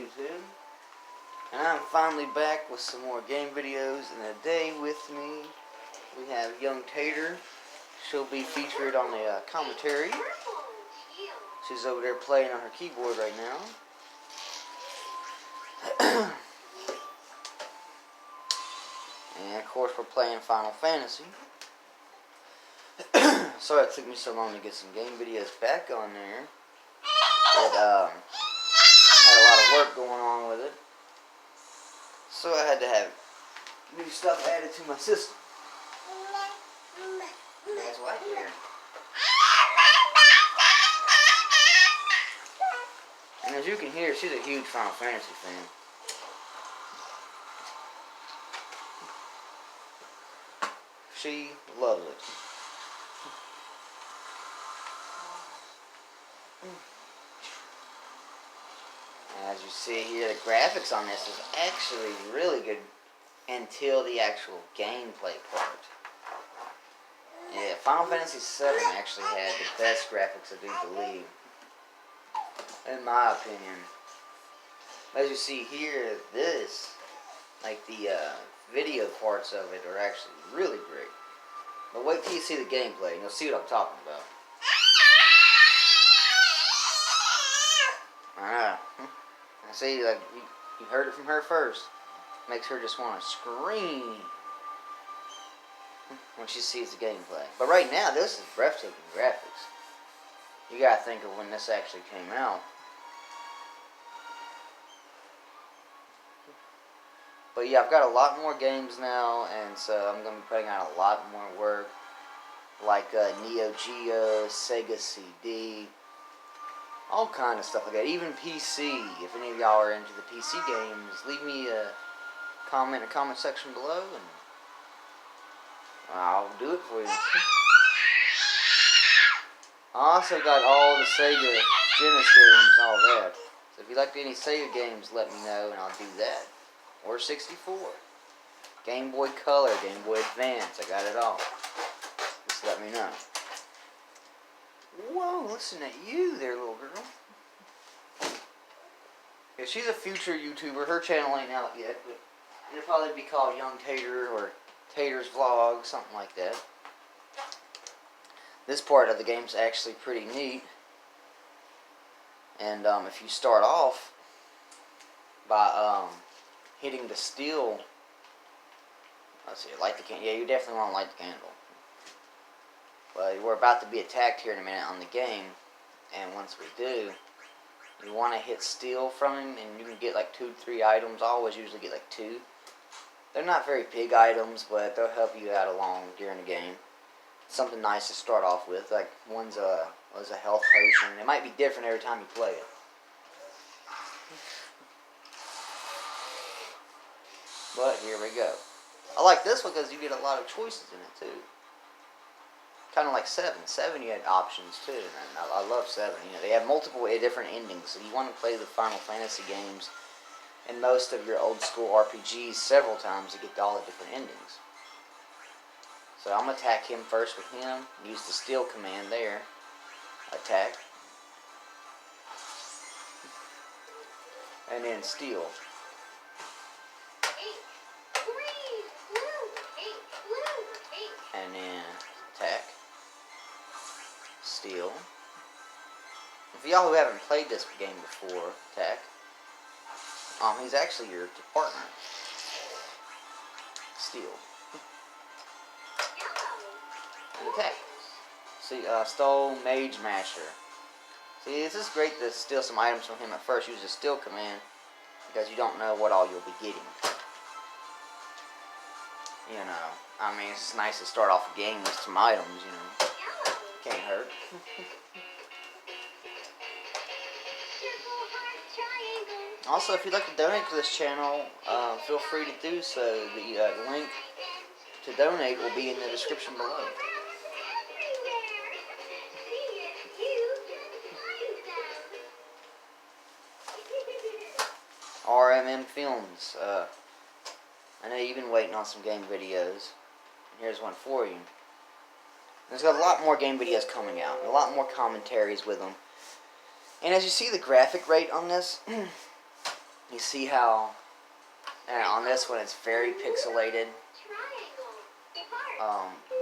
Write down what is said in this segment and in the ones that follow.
YouTube, and I'm finally back with some more game videos. And today with me we have young Tater. She'll be featured on the commentary. She's over there playing on her keyboard right now. And of course we're playing Final Fantasy. Sorry it took me so long to get some game videos back on there. It had a lot of work going on with it, so I had to have new stuff added to my system. That's right there. And as you can hear, she's a huge Final Fantasy fan. She loves it. As you see here, the graphics on this is actually really good until the actual gameplay part. Yeah, Final Fantasy VII actually had the best graphics, I do believe, in my opinion. As you see here, this, like the video parts of it are actually really great. But wait till you see the gameplay and you'll see what I'm talking about. I see, like, you heard it from her first. Makes her just want to scream when she sees the gameplay. But right now, this is breathtaking graphics. You gotta think of when this actually came out. But yeah, I've got a lot more games now, and so I'm gonna be putting out a lot more work, like Neo Geo, Sega CD. All kind of stuff like that. Even PC. If any of y'all are into the PC games, leave me a comment in the comment section below, and I'll do it for you. I also got all the Sega Genesis games, all that. So if you like any Sega games, let me know, and I'll do that. Or 64. Game Boy Color, Game Boy Advance, I got it all. Just let me know. Whoa, listen at you there, little girl. Yeah, she's a future YouTuber. Her channel ain't out yet, but it'll probably be called Young Tater or Tater's Vlog, something like that. This part of the game's actually pretty neat. And if you start off by hitting the steel, let's see, light the candle. Yeah, you definitely want to light the candle. But we're about to be attacked here in a minute on the game, and once we do, you want to hit steal from him, and you can get like 2-3 items. I always usually get like 2. They're not very big items, but they'll help you out along during the game. Something nice to start off with, like one's a health potion. It might be different every time you play it. But here we go. I like this one because you get a lot of choices in it too. Kind of like 7. 7 you had options too, and I love 7. You know, they have multiple different endings, so you want to play the Final Fantasy games and most of your old school RPGs several times to get all the different endings. So I'm gonna attack him first with him. Use the steal command there. Attack. And then steal. And then attack. Steal. For y'all who haven't played this game before, attack. He's actually your partner. Steal. And attack. See, stole Mage Masher. See, this is great to steal some items from him at first. Use the steal command because you don't know what all you'll be getting. You know, I mean, it's just nice to start off a game with some items, you know. Can't hurt. Also, if you'd like to donate to this channel, feel free to do so. The link to donate will be in the description below. RMM Films. I know you've been waiting on some game videos. Here's one for you. There's got a lot more game videos coming out, and a lot more commentaries with them. And as you see the graphic rate on this, You see how on this one it's very pixelated.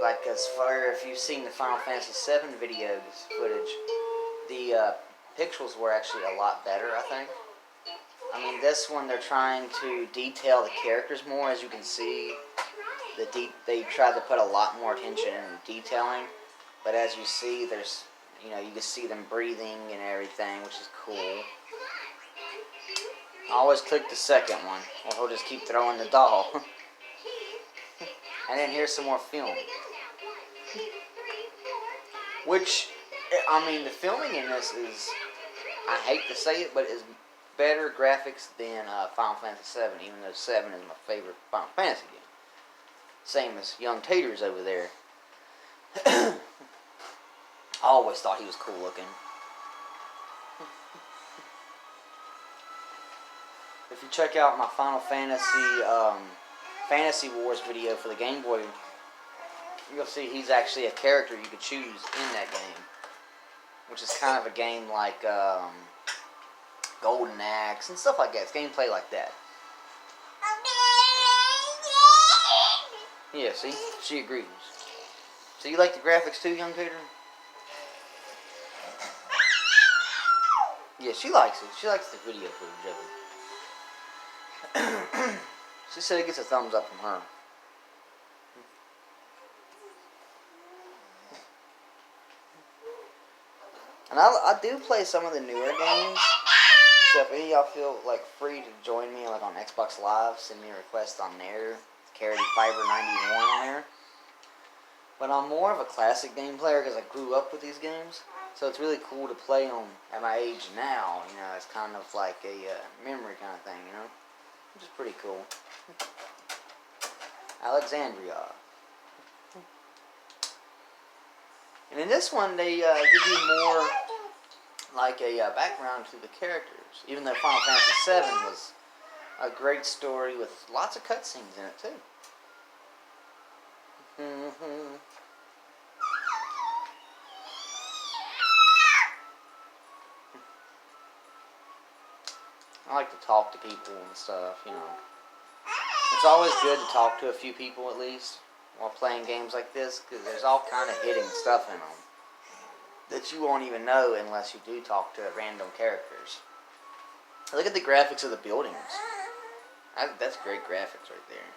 Like as far if you've seen the Final Fantasy VII videos footage, the pixels were actually a lot better, I think. I mean, this one they're trying to detail the characters more, as you can see. They tried to put a lot more attention in detailing, but as you see, there's you can see them breathing and everything, which is cool. I always click the second one, or he'll just keep throwing the doll. And then here's some more film. Which, I mean, the filming in this is, I hate to say it, but is better graphics than Final Fantasy VII, even though 7 is my favorite Final Fantasy game. Same as Young Tater's over there. I always thought he was cool looking. If you check out my Final Fantasy Wars video for the Game Boy, you'll see he's actually a character you could choose in that game, which is kind of a game like Golden Axe and stuff like that. It's gameplay like that. Yeah, see? She agrees. So you like the graphics too, Young Tater? Yeah, she likes it. She likes the video footage of it. She said it gets a thumbs up from her. And I do play some of the newer games. So if any of y'all feel like free to join me like on Xbox Live, send me a request on there. Carity Fiber 91 on there. But I'm more of a classic game player because I grew up with these games. So it's really cool to play them at my age now. It's kind of like a memory kind of thing, which is pretty cool. Alexandria. And in this one, they give you more like a background to the characters. Even though Final Fantasy VII was a great story with lots of cutscenes in it too. I like to talk to people and stuff, It's always good to talk to a few people at least while playing games like this, because there's all kind of hidden stuff in them that you won't even know unless you do talk to random characters. Look at the graphics of the buildings. That's great graphics right there.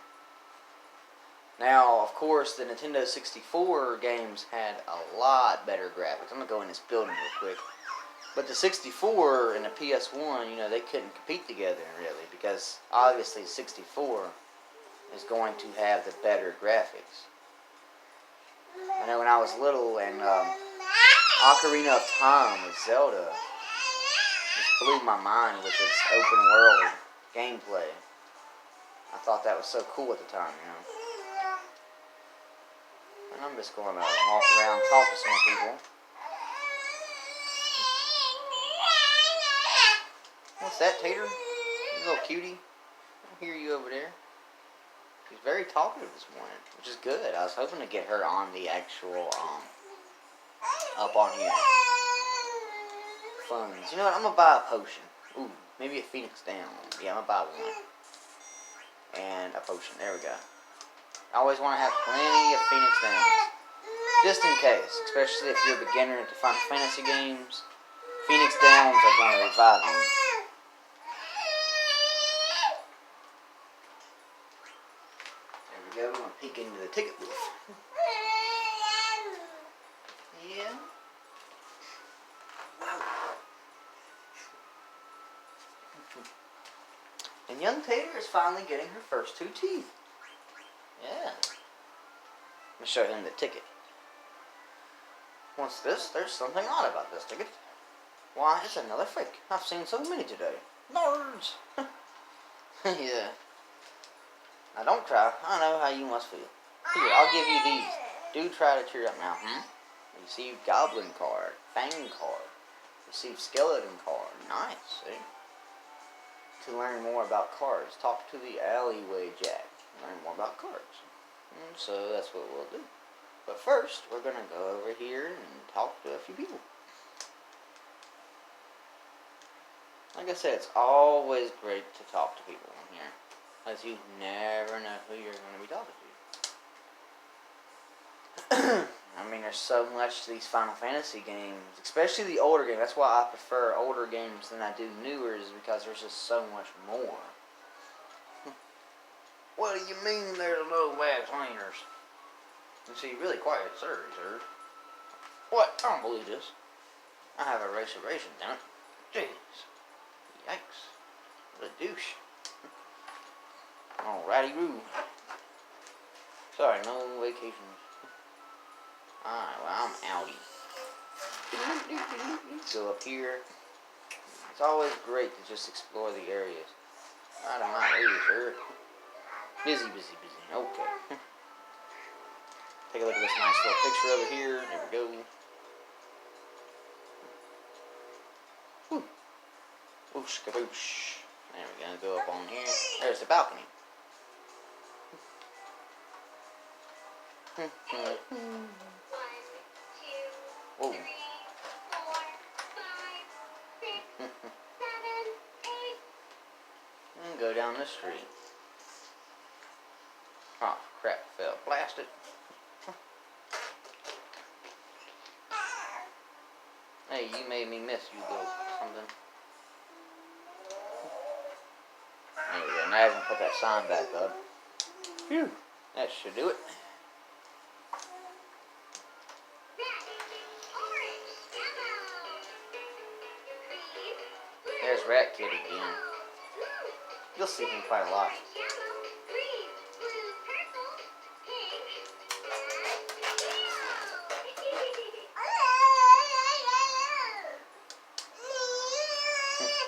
Now, of course, the Nintendo 64 games had a lot better graphics. I'm going to go in this building real quick. But the 64 and the PS1, they couldn't compete together really, because obviously 64 is going to have the better graphics. I know when I was little and Ocarina of Time with Zelda just blew my mind with its open world gameplay. I thought that was so cool at the time, And I'm just going to walk around and talk to some people. What's that, Tater? You little cutie. I hear you over there. She's very talkative this morning, which is good. I was hoping to get her on the actual, up on here. Funds. You know what? I'm going to buy a potion. Ooh, maybe a Phoenix Down. Yeah, I'm going to buy one. And a potion. There we go. I always want to have plenty of Phoenix Downs. Just in case. Especially if you're a beginner into Final Fantasy games. Phoenix Downs are going to revive you. There we go. I'm going to peek into the ticket booth. Yeah. And young Tater is finally getting her first 2 teeth. Yeah. Let me show him the ticket. What's this? There's something odd about this ticket. Why, it's another fake. I've seen so many today. Nerds! Yeah. Now don't cry. I know how you must feel. Here, I'll give you these. Do try to cheer up now, Receive Goblin card. Fang card. Receive Skeleton card. Nice, see? To learn more about cards, talk to the Alleyway Jack. Learn more about cards. And so that's what we'll do. But first, we're going to go over here and talk to a few people. Like I said, it's always great to talk to people in here. Because you never know who you're going to be talking to. I mean, there's so much to these Final Fantasy games, especially the older games. That's why I prefer older games than I do newer, is because there's just so much more. What do you mean there's no wax cleaners? You see, really quiet, sir. What? I don't believe this. I have a reservation, damn it. Jeez. Yikes. What a douche. Alrighty, Roo. Sorry, no vacations. Alright, well, I'm outie. Go up here. It's always great to just explore the areas. Out of my way, sir. Busy. Okay. Take a look at this nice little picture over here. There we go. Woo. Whoosh kaboosh. There we go. Go up on here. There's the balcony. Whoa. And go down this street. Oh, crap. Fell. Blasted. Hey, you made me miss you, little something. There we go. Now I can put that sign back up. Phew. That should do it. There's Rat Kid again. You'll see him quite a lot.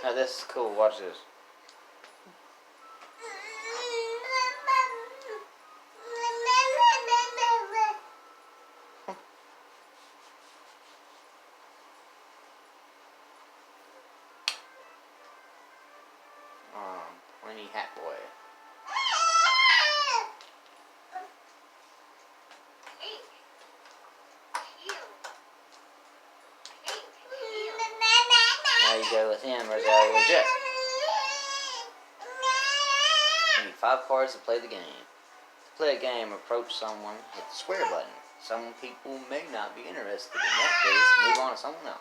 Now this is cool. Watch this. Pointy Hat Boy. Now you go with him, Rosario Jet. You need 5 cards to play the game. To play a game, approach someone, hit the square button. Some people may not be interested. In that case, move on to someone else.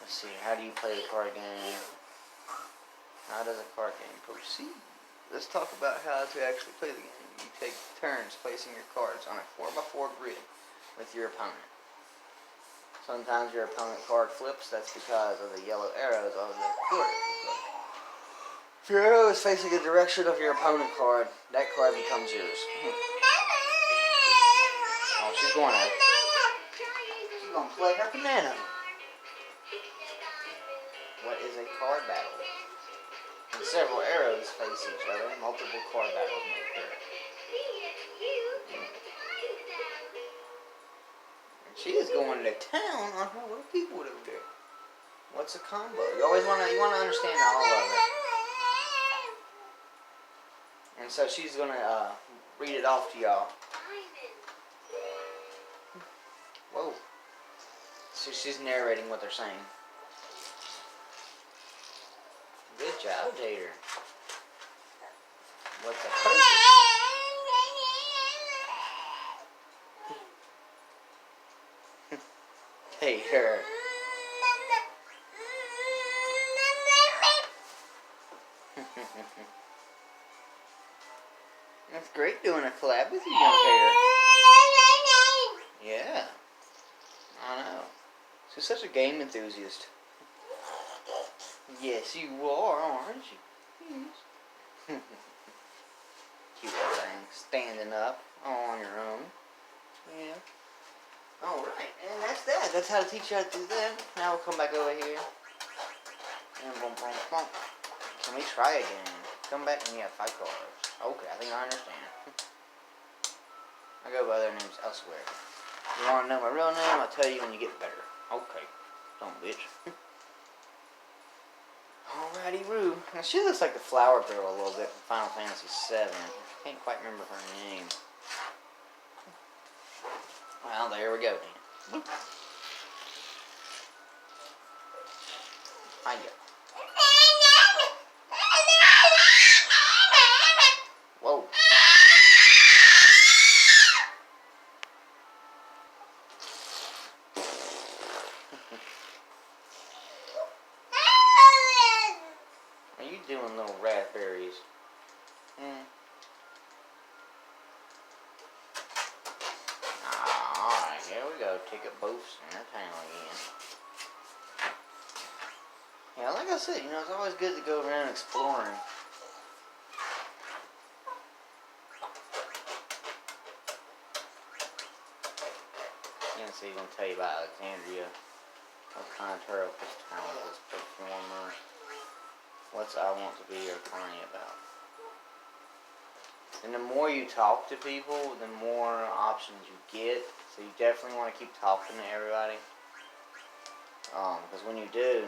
Let's see, how do you play the card game? How does a card game proceed? Let's talk about how to actually play the game. You take turns placing your cards on a 4x4 grid with your opponent. Sometimes your opponent card flips. That's because of the yellow arrows on the board. If your arrow is facing the direction of your opponent card, that card becomes yours. Oh, she's going to. She's going to play her banana. What is a card battle? When several arrows face each other, multiple card battles may occur. And she is going to town on her little people over there. What's a combo? You always want to understand all of it. And so she's going to read it off to y'all. Whoa. So she's narrating what they're saying. Good job, Tater. What's a person? Tater. That's great doing a collab with you, young Tater. Yeah. I know. She's such a game enthusiast. Yes, you are, aren't you? Yes. Cute little thing. Standing up on your own. Yeah. Alright, and that's that. That's how to teach you how to do that. Now we'll come back over here. And boom, boom, boom. Can we try again? Come back and you have 5 cards. Okay, I think I understand. I go by other names elsewhere. You want to know my real name? I'll tell you when you get better. Okay. Don't bitch. Alrighty, Roo. Now she looks like the flower girl a little bit from Final Fantasy VII. I can't quite remember her name. Well, there we go then. Hiya. Whoa. What are you doing, little raspberries? Alright, here we go. Ticket booths in our town again. Yeah, like I said, it's always good to go around exploring. So he's going to tell you about Alexandria, what kind of turtle this talentless performer, what's I want to be or funny about. And the more you talk to people, the more options you get. So you definitely want to keep talking to everybody. Because when you do,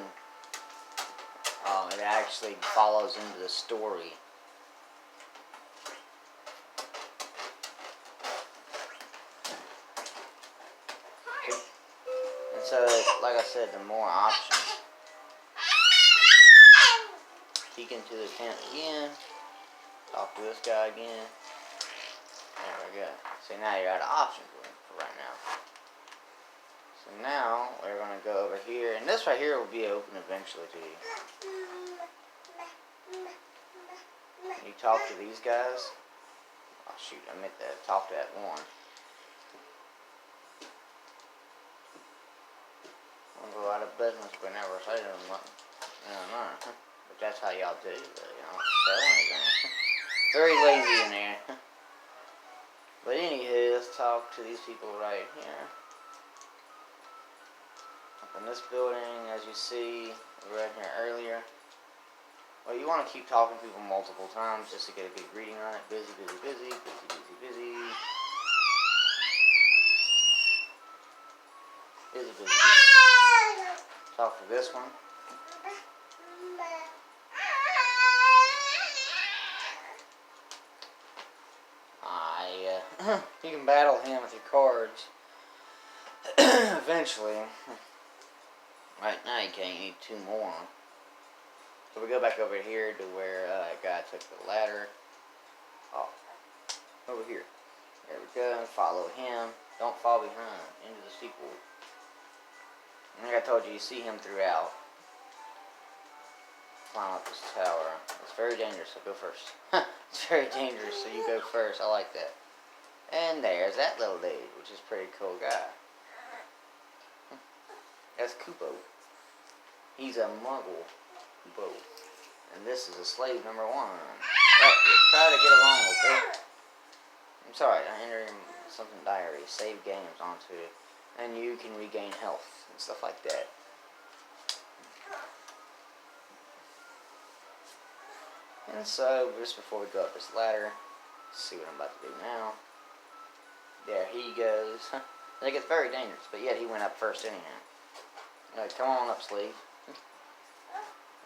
it actually follows into the story. And so, like I said, the more options. Peek into the tent again. Talk to this guy again. There we go. See, now you're out of options for right now. So now we're going to go over here. And this right here will be open eventually to you. You talk to these guys. Oh shoot, I meant to talk to that one. I'm going to go out of business if we never say them. But that's how y'all do. But you don't sell anything. Very lazy in there. But anywho, let's talk to these people right here. Up in this building, as you see, we were in here earlier. Well, you want to keep talking to people multiple times just to get a good reading on it. Busy, busy, busy, busy, busy, busy. Busy, busy, busy. Talk to this one. You can battle him with your cards. Eventually. Right now you can't. You need 2 more. So we go back over here to where that guy took the ladder. Oh. Over here. There we go. Follow him. Don't fall behind. Into the sequel. Like I told you, you see him throughout. Climb up this tower. It's very dangerous, so go first. It's very dangerous, so you go first. I like that. And there's that little dude, which is a pretty cool guy. That's Kupo. He's a muggle. Kupo. And this is a slave number 1. Try to get along with it. I'm sorry, I entered something diary. Save games onto it. And you can regain health and stuff like that. And so, just before we go up this ladder, let's see what I'm about to do now. There he goes. I think it's very dangerous, but yet he went up first anyhow. Right, come on up, sleeve.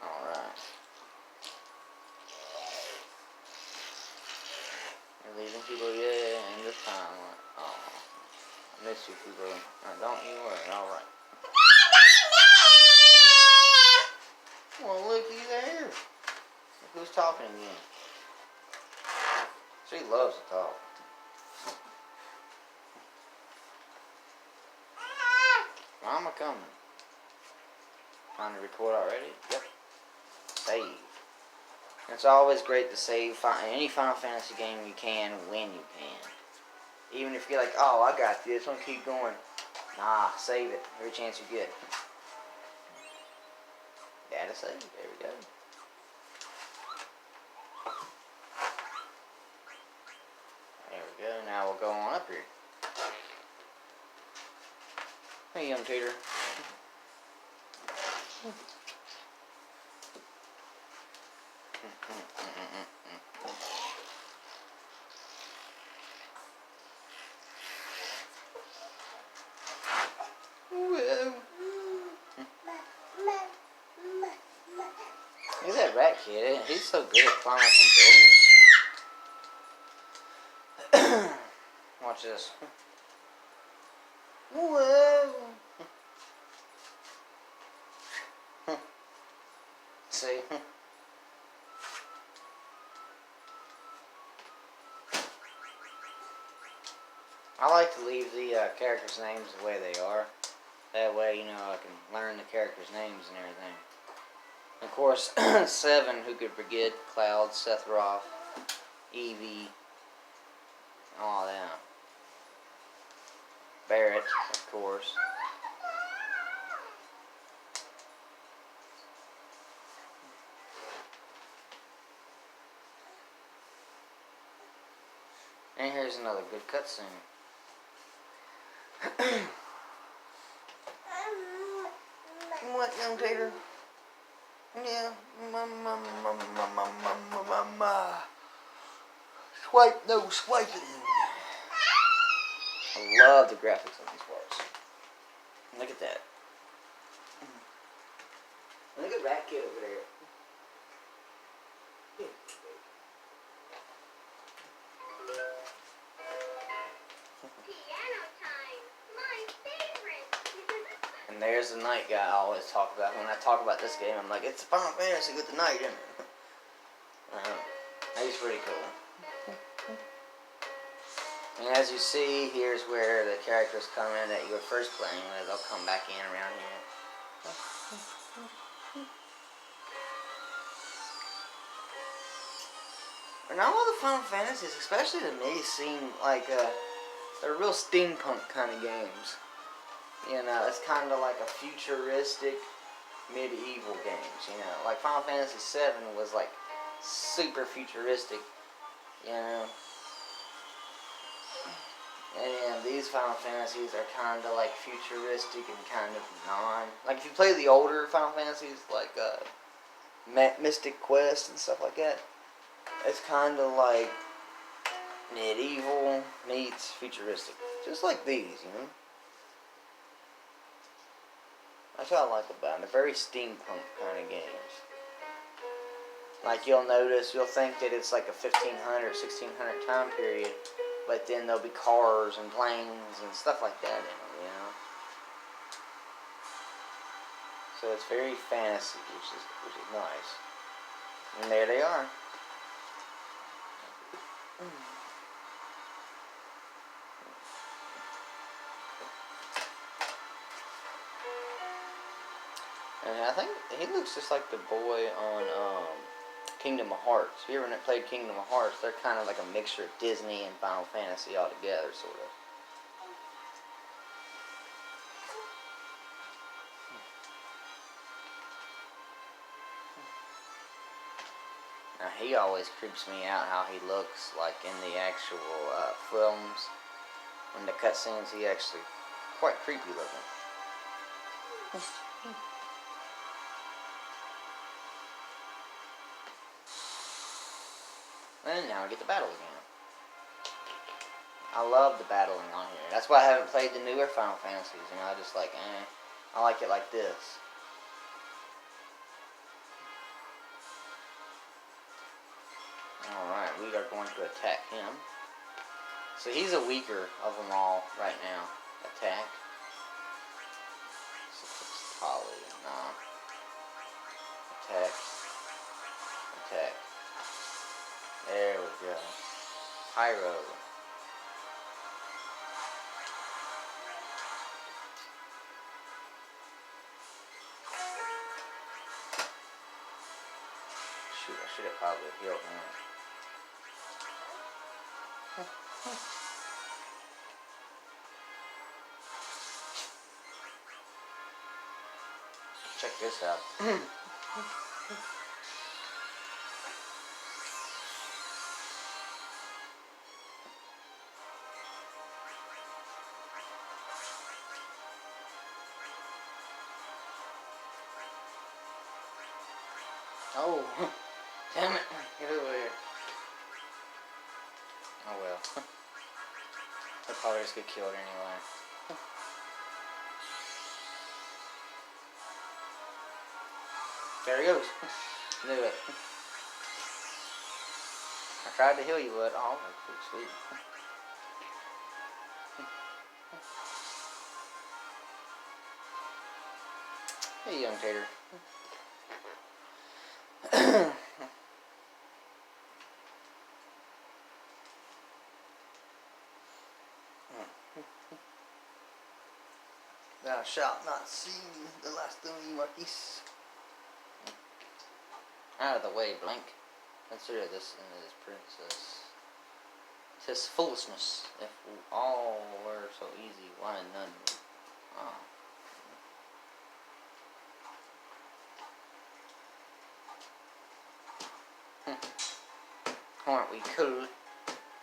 Alright. You're leaving people, yeah, and this time, oh, I miss you, people. Don't you worry, alright. Well, looky there. Look who's talking again. She loves to talk. Mama coming. Trying to record already? Yep. Save. It's always great to save any Final Fantasy game you can when you can. Even if you're like, oh, I got this, I'm gonna keep going. Nah, save it every chance you get. Data save. There we go. There we go. Now we'll go on up here. Hey, young Peter. Look at that rat kid. He's so good at climbing up in buildings. Watch this. Whoa. see. I like to leave the characters' names the way they are. That way, you know, I can learn the characters' names and everything. Of course, 7, who could forget? Cloud, Sephiroth, Eevee, all them. Barrett, of course. And here's another good cutscene. What, young tater? Yeah. Swipe, no swiping. I love the graphics on these parts. Look at that. Look at Rat Kid over there. Piano time, my favorite. And there's the night guy I always talk about. When I talk about this game, I'm like, it's Final Fantasy with the night in it. He's pretty cool. And as you see, here's where the characters come in that you were first playing with. They'll come back in around here. And all of the Final Fantasies, especially to me, seem like they're real steampunk kind of games. You know, it's kind of like a futuristic medieval games. You know, like Final Fantasy VII was like super futuristic. You know. And these Final Fantasies are kind of like futuristic and kind of like if you play the older Final Fantasies, like Mystic Quest and stuff like that, it's kind of like medieval meets futuristic, just like these, you know. That's what I like about them. They're very steampunk kind of games. Like you'll notice, you'll think that it's like a 1500 or 1600 time period. But then there'll be cars and planes and stuff like that in them, you know. So it's very fantasy, which is nice. And there they are. And I think he looks just like the boy on Kingdom of Hearts. If you ever played Kingdom of Hearts, they're kind of like a mixture of Disney and Final Fantasy all together, sort of. Now he always creeps me out how he looks like in the actual films. In the cutscenes, he actually quite creepy looking. And now I get the battle again. I love the battling on here. That's why I haven't played the newer Final Fantasies. You know, I just like, I like it like this. Alright, we are going to attack him. So he's a weaker of them all right now. Attack. Holly, nah. Attack. Attack. There we go. Pyro. Shoot, I should have probably healed him. Check this out. Oh, damn it. Get over here. Oh well. I'll probably just get killed anyway. There he goes. Knew it. I tried to heal you, but oh, that's pretty sweet. Hey, young tater. Thou shalt not see the last of me, Marquis. Out of the way, Blank. Consider this in his princess. 'Tis foolishness. If all were so easy, why none? Oh. Aren't we cool?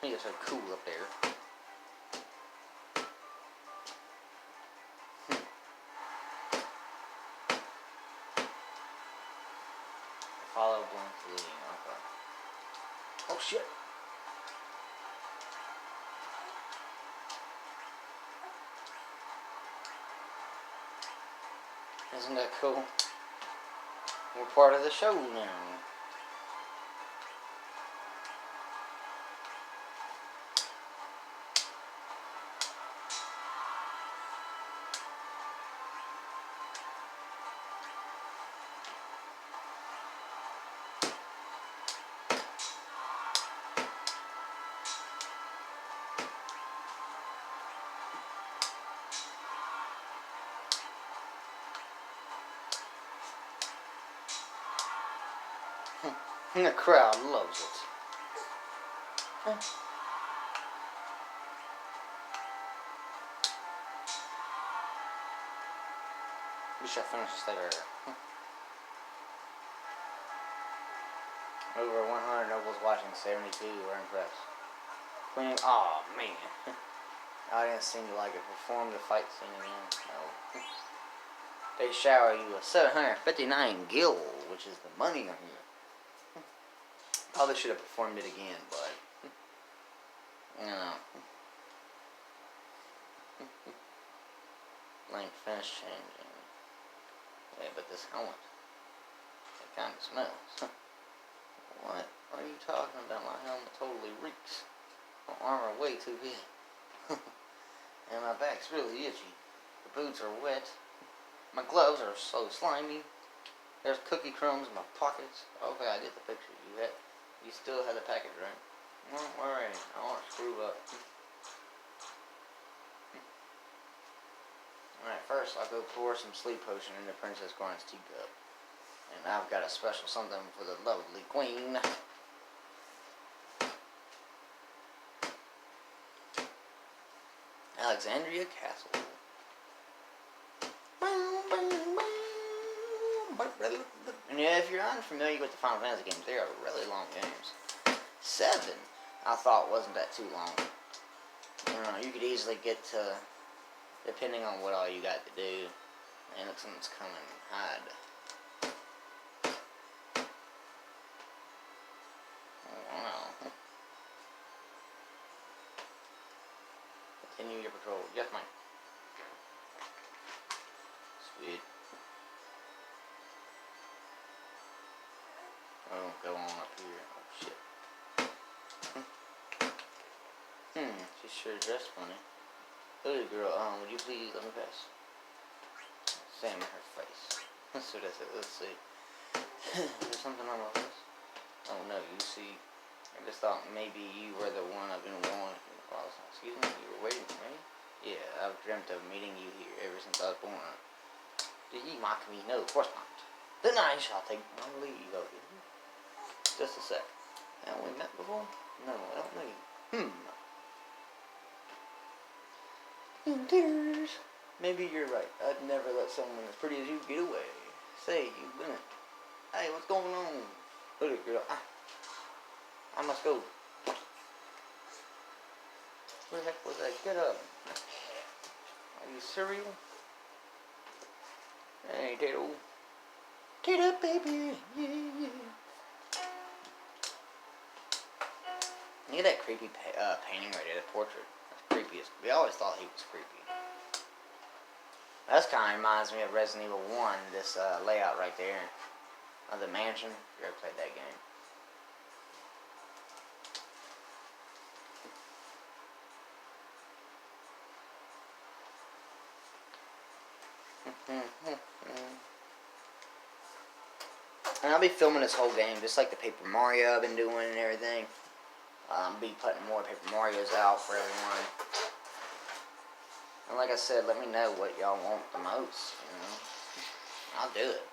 We are so cool up there. Follow Blank's leading. Okay. Oh shit. Isn't that cool? We're part of the show now. And the crowd loves it. We should finish this later. Over 100 nobles watching, 72 were impressed. Queen, aw, man. Audience seemed to like it. Perform the fight scene again. No. They shower you with 759 gil, which is the money on you. Probably should have performed it again, but you know. Blank finish changing. Yeah, but this helmet, it kind of smells. What are you talking about? My helmet totally reeks. My armor way too big. And my back's really itchy. The boots are wet. My gloves are so slimy. There's cookie crumbs in my pockets. Okay, I get the picture. You still had the package, right? Well, alright. I won't screw up. Alright, first I'll go pour some sleep potion into Princess Grant's teacup. And I've got a special something for the lovely queen. Alexandria Castle. And yeah, if you're unfamiliar with the Final Fantasy games, they are really long games. 7, I thought wasn't that too long. You could easily get to, depending on what all you got to do. And look, someone's coming. Hide. Oh, wow. Continue your patrol. Yes, ma'am. Sweet. Oh, go on up here. Oh, shit. She sure dressed funny. Little girl, would you please let me pass? Examine her face. That's what I said. Let's see. There's something on my list. Oh, no, you see. I just thought maybe you were the one I've been wanting. Excuse me, you were waiting for me? Yeah, I've dreamt of meeting you here ever since I was born. Did you mock me? No, of course not. Then I shall take my leave of you. Just a sec. Haven't we met before? No, I don't know you. Tears. Maybe you're right. I'd never let someone as pretty as you get away. Say, you've been it. Hey, what's going on? Little girl. I must go. What the heck was that? Get up. Are you cereal? Hey, Tato. Tato, baby. Yeah, yeah. Look at that creepy painting right there, the portrait. That's creepy. We always thought he was creepy. That kind of reminds me of Resident Evil 1, this layout right there of the mansion. If you ever played that game. And I'll be filming this whole game just like the Paper Mario I've been doing and everything. I'll be putting more Paper Marios out for everyone. And like I said, let me know what y'all want the most, you know. I'll do it.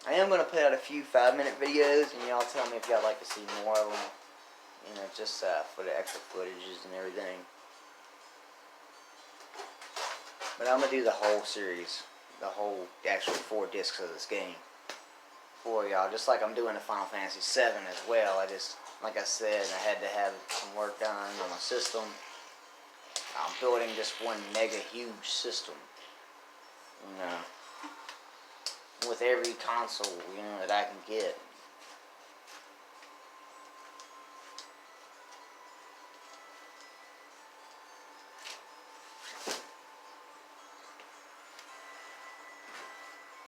I am going to put out a few 5-minute videos, and y'all tell me if y'all like to see more of them. You know, just for the extra footages and everything. But I'm going to do the whole series. The whole, actual 4 discs of this game. For y'all. Just like I'm doing the Final Fantasy 7 as well. I just, like I said, I had to have some work done on my system. I'm building just one mega huge system. You know. With every console, you know, that I can get.